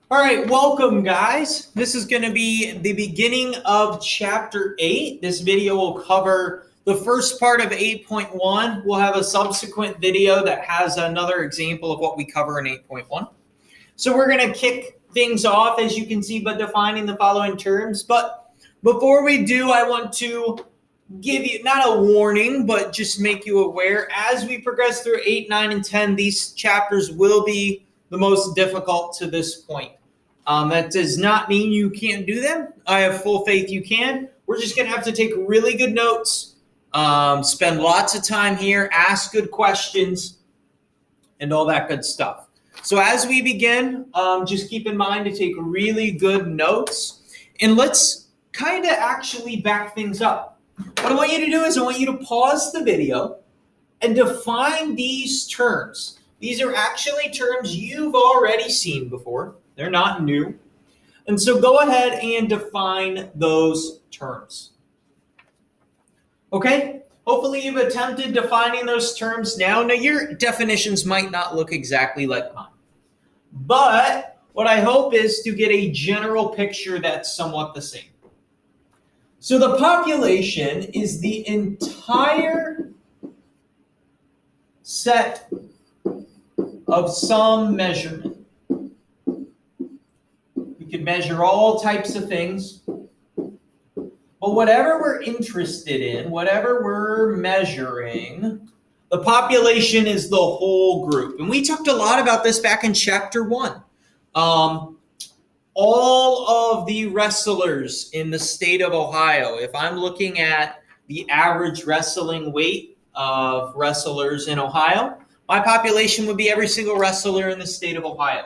All right, welcome guys. This is going to be the beginning of chapter 8. This video will cover the first part of 8.1. We'll have a subsequent video that has another example of what we cover in 8.1. So we're going to kick things off, as you can see, by defining the following terms. But before we do, I want to give you, not a warning, but just make you aware, as we progress through 8, 9, and 10, these chapters will be the most difficult to this point. That does not mean you can't do them. I have full faith you can. We're just going to have to take really good notes, spend lots of time here, ask good questions, and all that good stuff. So as we begin, just keep in mind to take really good notes. And let's kind of actually back things up. What I want you to do is I want you to pause the video and define these terms. These are actually terms you've already seen before. They're not new. And so go ahead and define those terms. Okay? Hopefully you've attempted defining those terms now. Now your definitions might not look exactly like mine. But what I hope is to get a general picture that's somewhat the same. So the population is the entire set of some measurement. We could measure all types of things, but whatever we're interested in, whatever we're measuring, the population is the whole group. And we talked a lot about this back in chapter 1. All of the wrestlers in the state of Ohio, if I'm looking at the average wrestling weight of wrestlers in Ohio, my population would be every single wrestler in the state of Ohio.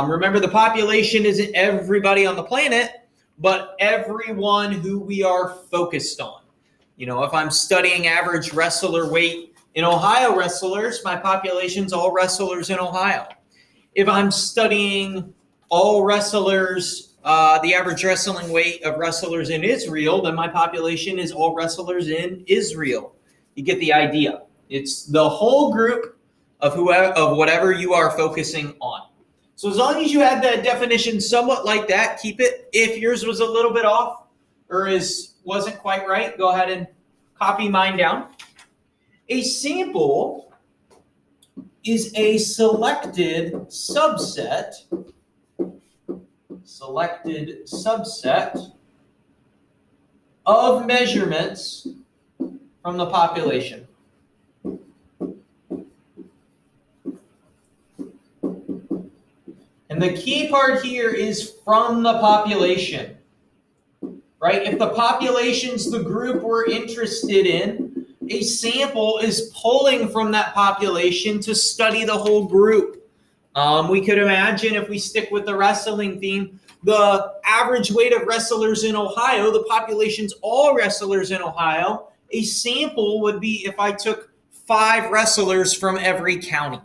Remember, the population isn't everybody on the planet, but everyone who we are focused on. You know, if I'm studying average wrestler weight in Ohio wrestlers, my population's all wrestlers in Ohio. If I'm studying all wrestlers, the average wrestling weight of wrestlers in Israel, then my population is all wrestlers in Israel. You get the idea. It's the whole group of whatever you are focusing on. So as long as you had the definition somewhat like that, keep it. If yours was a little bit off or wasn't quite right, go ahead and copy mine down. A sample is a selected subset of measurements from the population. And the key part here is from the population, right? If the population's the group we're interested in, a sample is pulling from that population to study the whole group. We could imagine, if we stick with the wrestling theme, the average weight of wrestlers in Ohio, the population's all wrestlers in Ohio. A sample would be if I took 5 wrestlers from every county.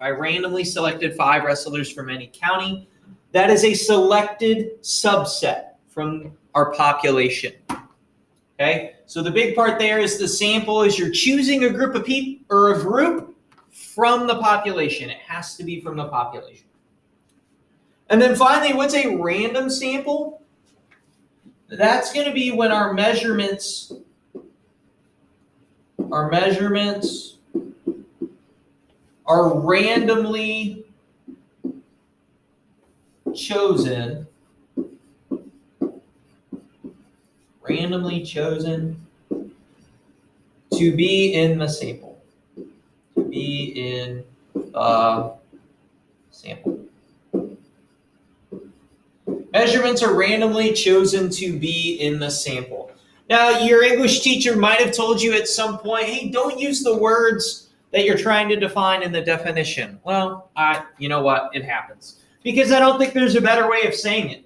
I randomly selected 5 wrestlers from any county. That is a selected subset from our population. Okay, so the big part there is the sample is you're choosing a group of people or a group from the population. It has to be from the population. And then finally, what's a random sample? That's going to be when our measurements are randomly chosen to be in the sample. Measurements are randomly chosen to be in the sample. Now, your English teacher might have told you at some point, hey, don't use the words that you're trying to define in the definition. Well, you know what? It happens. Because I don't think there's a better way of saying it.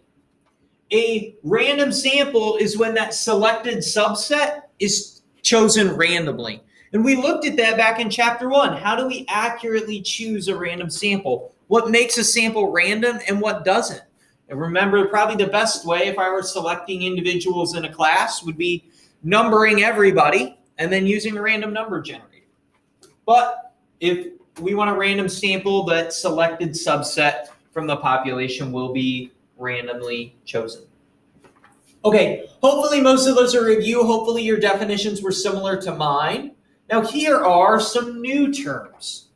A random sample is when that selected subset is chosen randomly. And we looked at that back in chapter 1. How do we accurately choose a random sample? What makes a sample random and what doesn't? And remember, probably the best way, if I were selecting individuals in a class, would be numbering everybody and then using a random number generator. But if we want a random sample, that selected subset from the population will be randomly chosen. Okay, hopefully most of those are review. Hopefully your definitions were similar to mine. Now here are some new terms.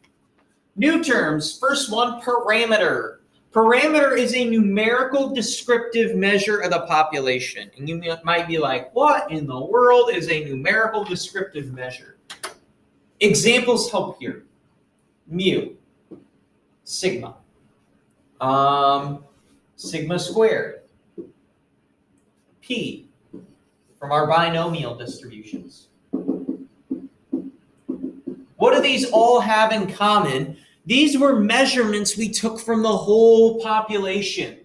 New terms, first one, parameter. Parameter is a numerical descriptive measure of the population. And you might be like, what in the world is a numerical descriptive measure? Examples help here. Mu, sigma, sigma squared, p, from our binomial distributions. What do these all have in common? These were measurements we took from the whole population.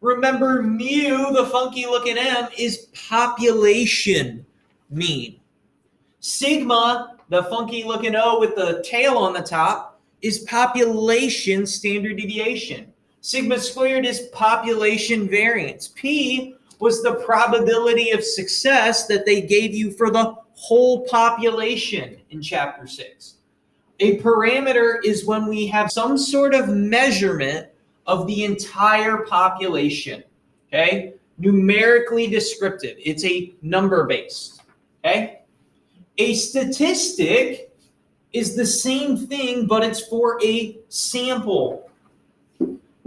Remember, mu, the funky looking M, is population mean. Sigma, the funky looking O with the tail on the top, is population standard deviation. Sigma squared is population variance. P was the probability of success that they gave you for the whole population in chapter 6. A parameter is when we have some sort of measurement of the entire population, okay? Numerically descriptive. It's a number based, okay? A statistic is the same thing, but it's for a sample.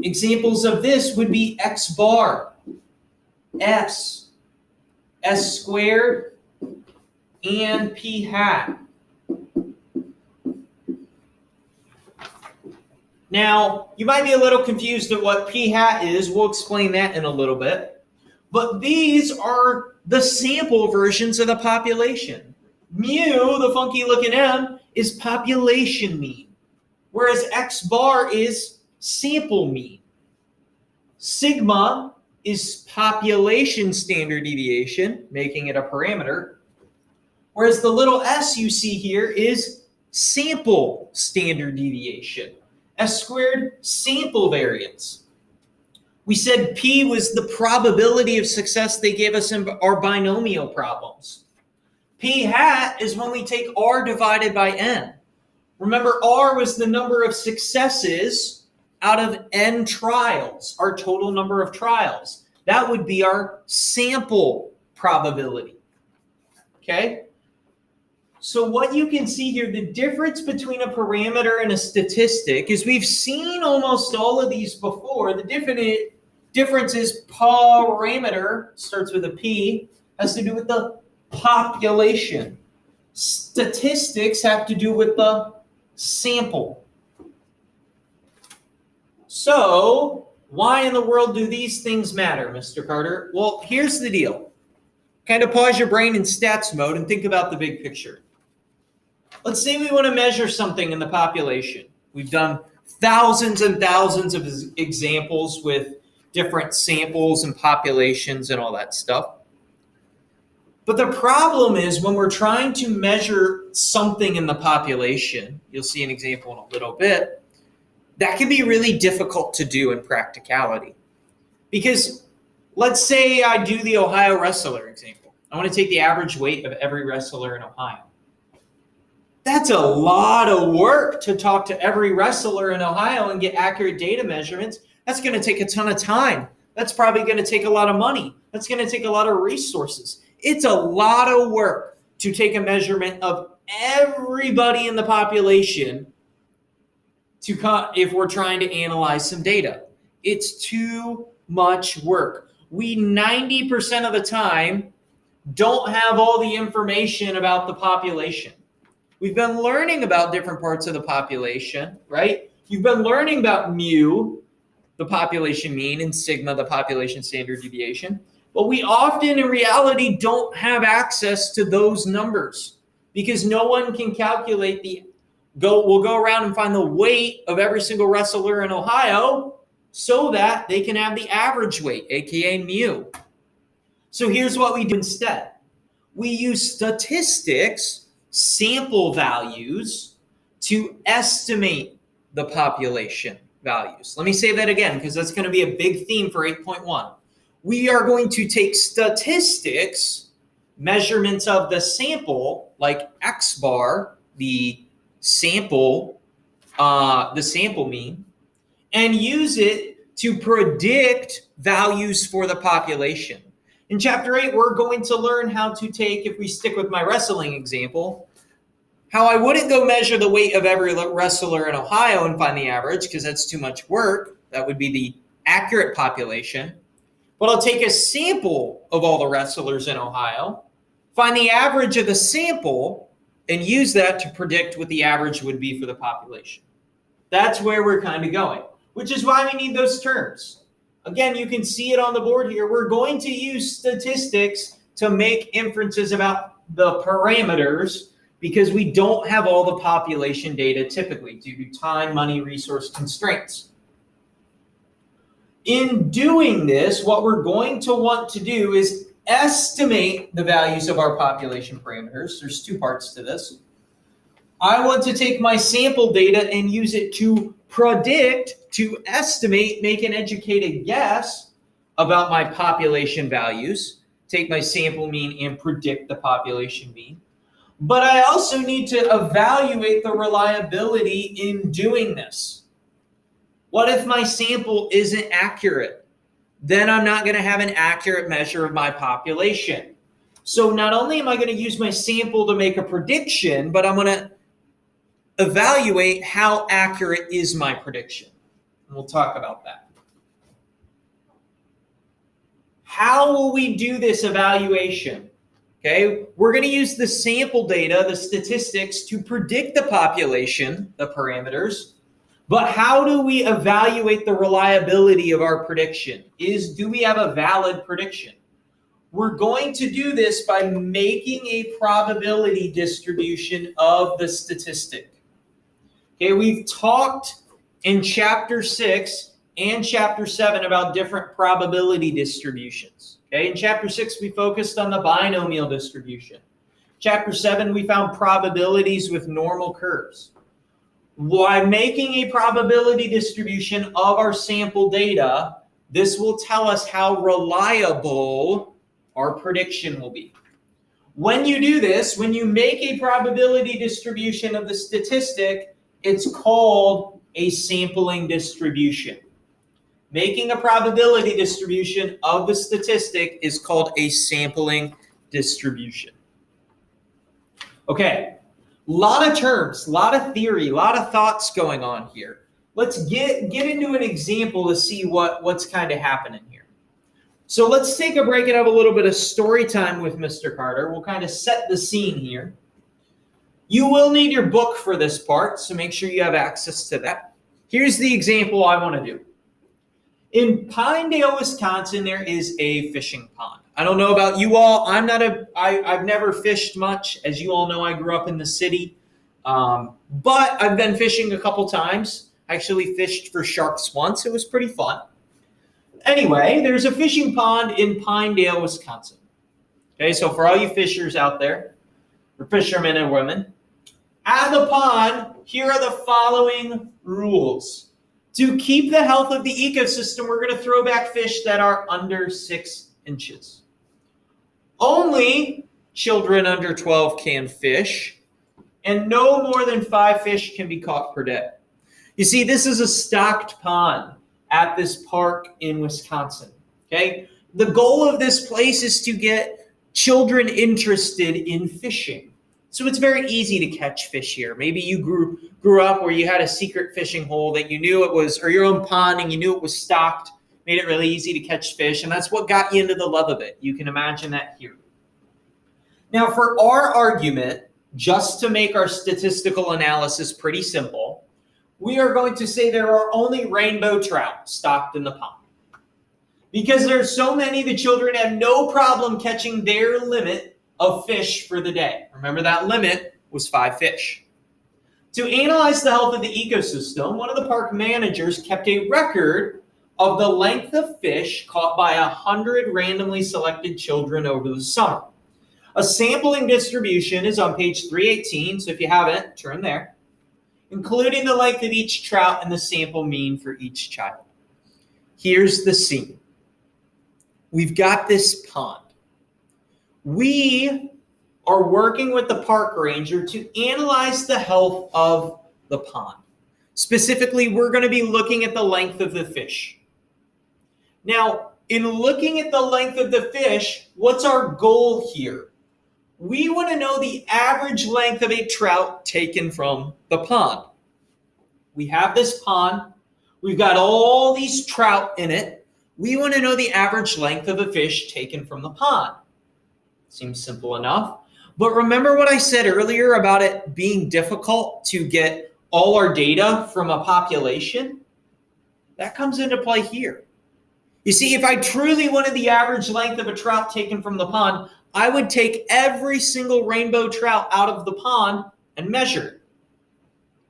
Examples of this would be X bar, S, S squared, and P hat. Now, you might be a little confused at what P hat is. We'll explain that in a little bit. But these are the sample versions of the population. Mu, the funky looking M, is population mean, whereas X bar is sample mean. Sigma is population standard deviation, making it a parameter, whereas the little s you see here is sample standard deviation. S squared, sample variance. We said P was the probability of success they gave us in our binomial problems. P hat is when we take R divided by N. Remember, R was the number of successes out of N trials, our total number of trials. That would be our sample probability. Okay? So what you can see here, the difference between a parameter and a statistic is we've seen almost all of these before. The difference is parameter, starts with a P, has to do with the population. Statistics have to do with the sample. So why in the world do these things matter, Mr. Carter? Well, here's the deal. Kind of pause your brain in stats mode and think about the big picture. Let's say we want to measure something in the population. We've done thousands and thousands of examples with different samples and populations and all that stuff. But the problem is when we're trying to measure something in the population, you'll see an example in a little bit, that can be really difficult to do in practicality. Because let's say I do the Ohio wrestler example. I want to take the average weight of every wrestler in Ohio. That's a lot of work to talk to every wrestler in Ohio and get accurate data measurements. That's going to take a ton of time. That's probably going to take a lot of money. That's going to take a lot of resources. It's a lot of work to take a measurement of everybody in the population if we're trying to analyze some data. It's too much work. We 90% of the time don't have all the information about the population. We've been learning about different parts of the population, right? You've been learning about mu, the population mean, and sigma, the population standard deviation. But we often, in reality, don't have access to those numbers because no one can calculate we'll go around and find the weight of every single wrestler in Ohio so that they can have the average weight, aka mu. So here's what we do instead. We use statistics, sample values, to estimate the population values. Let me say that again because that's going to be a big theme for 8.1. We are going to take statistics, measurements of the sample, like X bar, the sample mean, and use it to predict values for the population. In Chapter 8, we're going to learn how to take, if we stick with my wrestling example, how I wouldn't go measure the weight of every wrestler in Ohio and find the average, because that's too much work. That would be the accurate population. But I'll take a sample of all the wrestlers in Ohio, find the average of the sample, and use that to predict what the average would be for the population. That's where we're kind of going, which is why we need those terms. Again, you can see it on the board here. We're going to use statistics to make inferences about the parameters because we don't have all the population data typically due to time, money, resource constraints. In doing this, what we're going to want to do is estimate the values of our population parameters. There's two parts to this. I want to take my sample data and use it to predict, to estimate, make an educated guess about my population values, take my sample mean and predict the population mean. But I also need to evaluate the reliability in doing this. What if my sample isn't accurate? Then I'm not going to have an accurate measure of my population. So not only am I going to use my sample to make a prediction, but I'm going to evaluate how accurate is my prediction. And we'll talk about that. How will we do this evaluation? Okay, we're going to use the sample data, the statistics, to predict the population, the parameters. But how do we evaluate the reliability of our prediction? Do we have a valid prediction? We're going to do this by making a probability distribution of the statistic. Okay, we've talked in Chapter 6 and Chapter 7 about different probability distributions. Okay, in Chapter 6, we focused on the binomial distribution. Chapter 7, we found probabilities with normal curves. By making a probability distribution of our sample data, this will tell us how reliable our prediction will be. When you do this, when you make a probability distribution of the statistic, it's called a sampling distribution. Making a probability distribution of the statistic is called a sampling distribution. Okay, a lot of terms, a lot of theory, a lot of thoughts going on here. Let's get into an example to see what's kind of happening here. So let's take a break and have a little bit of story time with Mr. Carter. We'll kind of set the scene here. You will need your book for this part, so make sure you have access to that. Here's the example I want to do. In Pinedale, Wisconsin, there is a fishing pond. I don't know about you all. I've never fished much. As you all know, I grew up in the city. But I've been fishing a couple times. I actually fished for sharks once. It was pretty fun. Anyway, there's a fishing pond in Pinedale, Wisconsin. Okay, so for all you fishers out there, or fishermen and women, at the pond, here are the following rules. To keep the health of the ecosystem, we're going to throw back fish that are under 6 inches. Only children under 12 can fish, and no more than 5 fish can be caught per day. You see, this is a stocked pond at this park in Wisconsin. Okay? The goal of this place is to get children interested in fishing. So it's very easy to catch fish here. Maybe you grew up where you had a secret fishing hole that you knew it was, or your own pond and you knew it was stocked, made it really easy to catch fish, and that's what got you into the love of it. You can imagine that here. Now, for our argument, just to make our statistical analysis pretty simple, we are going to say there are only rainbow trout stocked in the pond. Because there are so many, the children have no problem catching their limit of fish for the day. Remember, that limit was 5 fish. To analyze the health of the ecosystem, one of the park managers kept a record of the length of fish caught by 100 randomly selected children over the summer. A sampling distribution is on page 318, so if you haven't, turn there, including the length of each trout and the sample mean for each child. Here's the scene. We've got this pond. We are working with the park ranger to analyze the health of the pond. Specifically, we're going to be looking at the length of the fish. Now, in looking at the length of the fish, what's our goal here? We want to know the average length of a trout taken from the pond. We have this pond. We've got all these trout in it. We want to know the average length of a fish taken from the pond. Seems simple enough. But remember what I said earlier about it being difficult to get all our data from a population? That comes into play here. You see, if I truly wanted the average length of a trout taken from the pond, I would take every single rainbow trout out of the pond and measure it.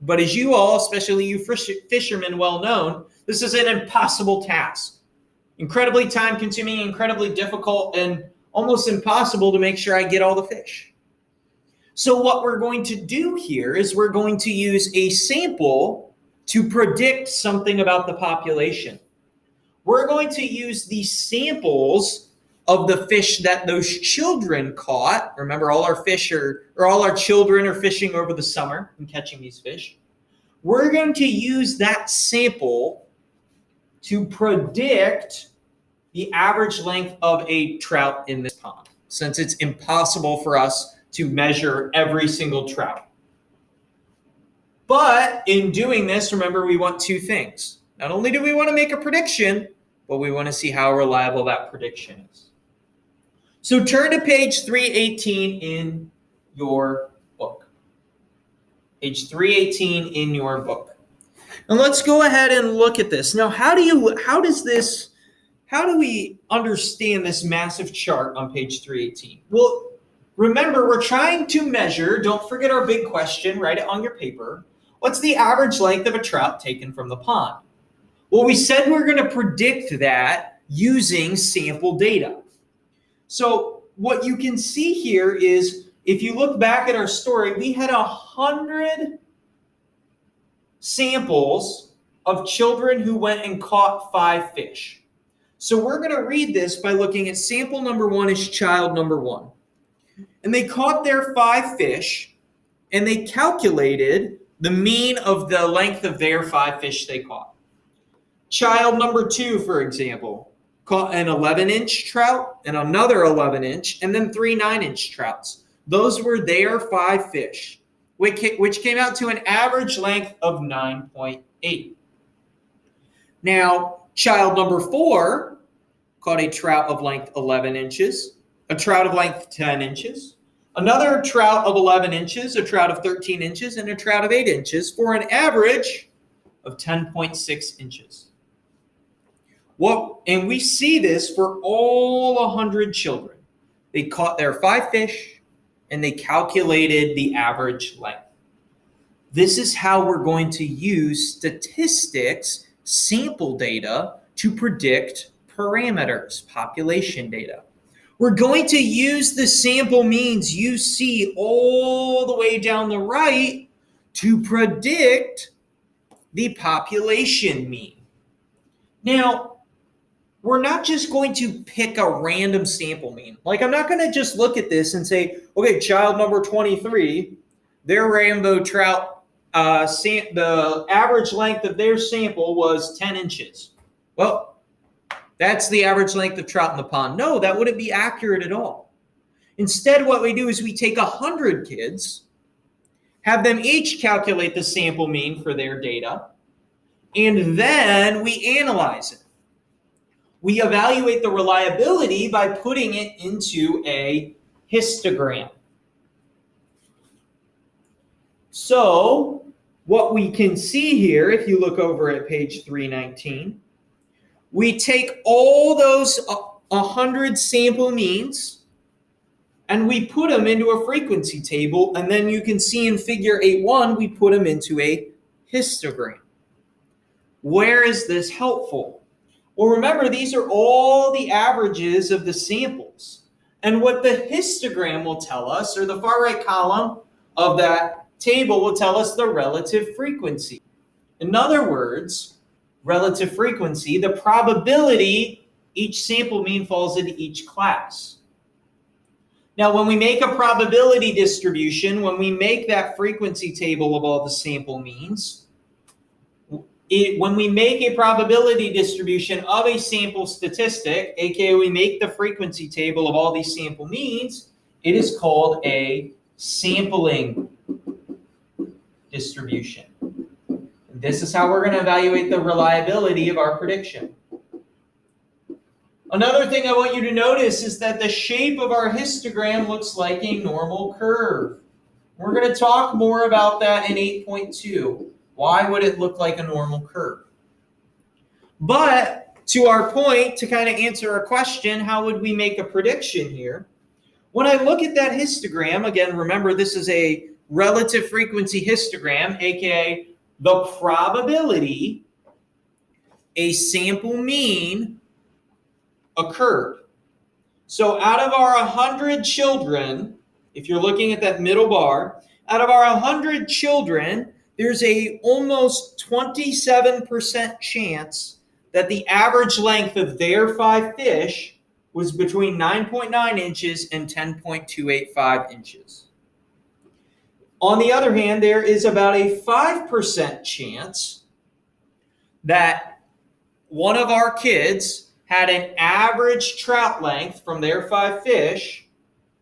But as you all, especially you fishermen, well known, this is an impossible task. Incredibly time consuming, incredibly difficult, and almost impossible to make sure I get all the fish. So what we're going to do here is we're going to use a sample to predict something about the population. We're going to use the samples of the fish that those children caught. Remember, all our children are fishing over the summer and catching these fish. We're going to use that sample to predict the average length of a trout in this pond, since it's impossible for us to measure every single trout. But in doing this, remember, we want two things. Not only do we want to make a prediction, but we want to see how reliable that prediction is. So turn to page 318 in your book. Page 318 in your book. And let's go ahead and look at this. Now, how do we understand this massive chart on page 318? Well, remember, we're trying to measure, don't forget our big question, write it on your paper. What's the average length of a trout taken from the pond? Well, we said we're going to predict that using sample data. So what you can see here is, if you look back at our story, we had 100 samples of children who went and caught 5 fish. So we're going to read this by looking at sample number 1 is child number 1. And they caught their 5 fish, and they calculated the mean of the length of their 5 fish they caught. Child number 2, for example, caught an 11-inch trout and another 11-inch, and then 3 9-inch trouts. Those were their 5 fish, which came out to an average length of 9.8. Now, child number 4 caught a trout of length 11 inches, a trout of length 10 inches, another trout of 11 inches, a trout of 13 inches, and a trout of 8 inches for an average of 10.6 inches. And we see this for all 100 children. They caught their 5 fish, and they calculated the average length. This is how we're going to use statistics, sample data, to predict parameters, population data. We're going to use the sample means you see all the way down the right to predict the population mean. Now, we're not just going to pick a random sample mean. Like, I'm not going to just look at this and say, okay, child number 23, their rainbow trout, the average length of their sample was 10 inches. Well, that's the average length of trout in the pond. No, that wouldn't be accurate at all. Instead, what we do is we take 100 kids, have them each calculate the sample mean for their data, and then we analyze it. We evaluate the reliability by putting it into a histogram. So what we can see here, if you look over at page 319, we take all those 100 sample means and we put them into a frequency table, and then you can see in figure 8.1, we put them into a histogram. Where is this helpful? Well, remember, these are all the averages of the samples. And what the histogram will tell us, or the far right column of that table will tell us the relative frequency. In other words, relative frequency, the probability each sample mean falls into each class. Now, when we make a probability distribution, when we make that frequency table of all the sample means, when we make a probability distribution of a sample statistic, aka we make the frequency table of all these sample means, it is called a sampling distribution. This is how we're going to evaluate the reliability of our prediction. Another thing I want you to notice is that the shape of our histogram looks like a normal curve. We're going to talk more about that in 8.2. Why would it look like a normal curve? But to our point, to kind of answer our question, how would we make a prediction here? When I look at that histogram, again, remember this is a relative frequency histogram, aka the probability a sample mean occurred. So out of our 100 children, if you're looking at that middle bar, out of our 100 children, there's a almost 27% chance that the average length of their 5 fish was between 9.9 inches and 10.285 inches. On the other hand, there is about a 5% chance that one of our kids had an average trout length from their 5 fish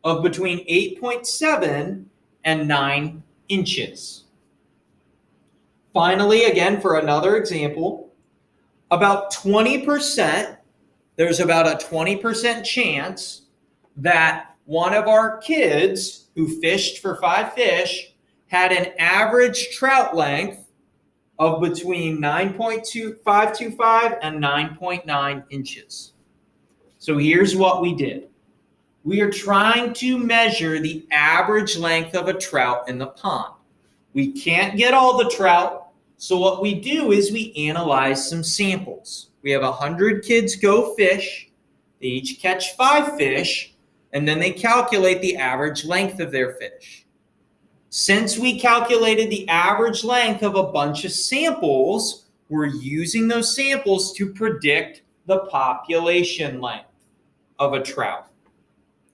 of between 8.7 and 9 inches. Finally, again, for another example, there's about a 20% chance that one of our kids who fished for 5 fish had an average trout length of between 9.525 and 9.9 inches. So here's what we did. We are trying to measure the average length of a trout in the pond. We can't get all the trout, so what we do is we analyze some samples. We have 100 kids go fish, they each catch 5 fish, and then they calculate the average length of their fish. Since we calculated the average length of a bunch of samples, we're using those samples to predict the population length of a trout.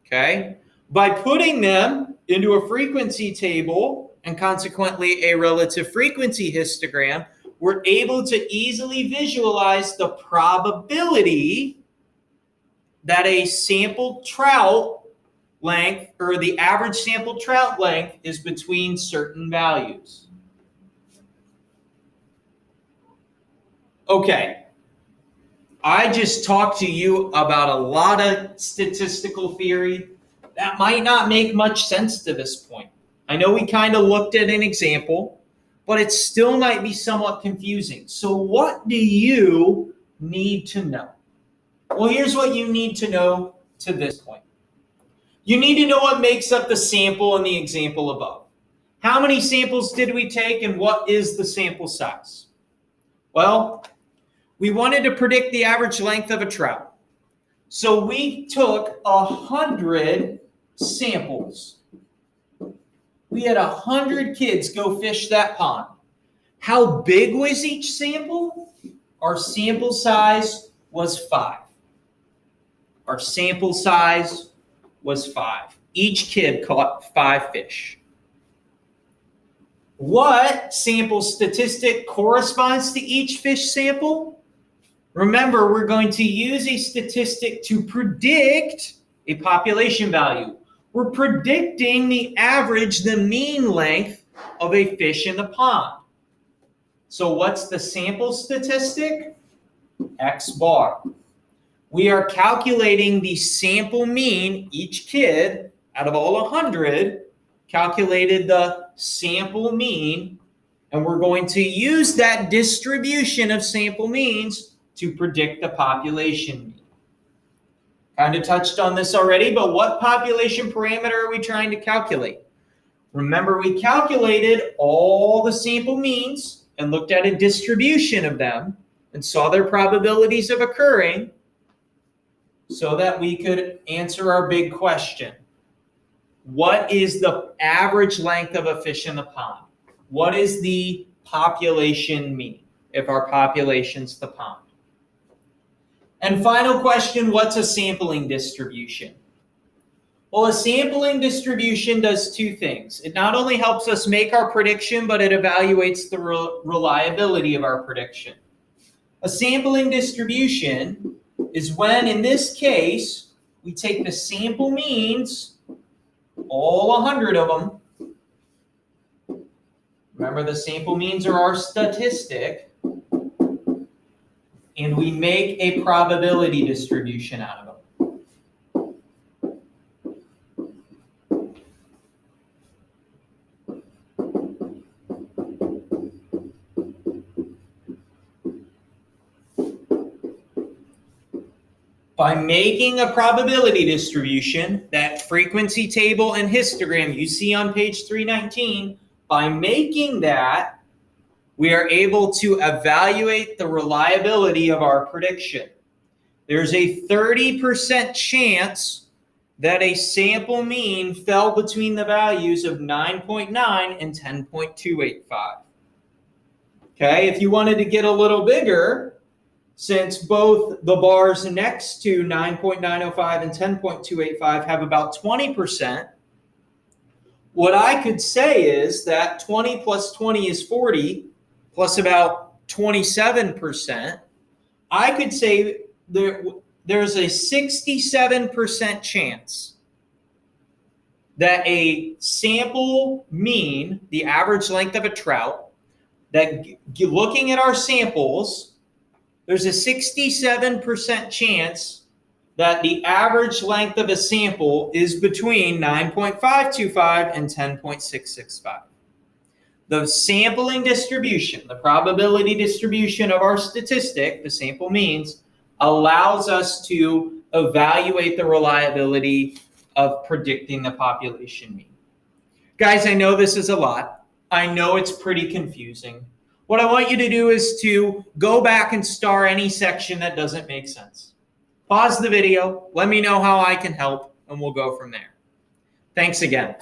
Okay? By putting them into a frequency table and consequently a relative frequency histogram, we're able to easily visualize the probability that a sample trout length, or the average sample trout length, is between certain values. Okay, I just talked to you about a lot of statistical theory that might not make much sense to this point. I know we kind of looked at an example, but it still might be somewhat confusing. So what do you need to know? Well, here's what you need to know to this point. You need to know what makes up the sample in the example above. How many samples did we take and what is the sample size? Well, we wanted to predict the average length of a trout. So we took 100 samples. We had 100 kids go fish that pond. How big was each sample? Our sample size was 5. Our sample size was 5. Each kid caught 5 fish. What sample statistic corresponds to each fish sample? Remember, we're going to use a statistic to predict a population value. We're predicting the average, the mean length of a fish in the pond. So what's the sample statistic? X bar. We are calculating the sample mean. Each kid out of all 100 calculated the sample mean, and we're going to use that distribution of sample means to predict the population mean. Kind of touched on this already, but what population parameter are we trying to calculate? Remember, we calculated all the sample means and looked at a distribution of them and saw their probabilities of occurring so that we could answer our big question. What is the average length of a fish in the pond? What is the population mean if our population's the pond? And final question, what's a sampling distribution? Well, a sampling distribution does two things. It not only helps us make our prediction, but it evaluates the reliability of our prediction. A sampling distribution is when, in this case, we take the sample means, all 100 of them. Remember, the sample means are our statistic, and we make a probability distribution out of them. By making a probability distribution, that frequency table and histogram you see on page 319, by making that, we are able to evaluate the reliability of our prediction. There's a 30% chance that a sample mean fell between the values of 9.9 and 10.285. Okay, if you wanted to get a little bigger, since both the bars next to 9.905 and 10.285 have about 20%, what I could say is that 20 plus 20 is 40, plus about 27%. I could say there's a 67% chance that a sample mean, the average length of a trout, that looking at our samples, there's a 67% chance that the average length of a sample is between 9.525 and 10.665. The sampling distribution, the probability distribution of our statistic, the sample means, allows us to evaluate the reliability of predicting the population mean. Guys, I know this is a lot. I know it's pretty confusing. What I want you to do is to go back and star any section that doesn't make sense. Pause the video, let me know how I can help, and we'll go from there. Thanks again.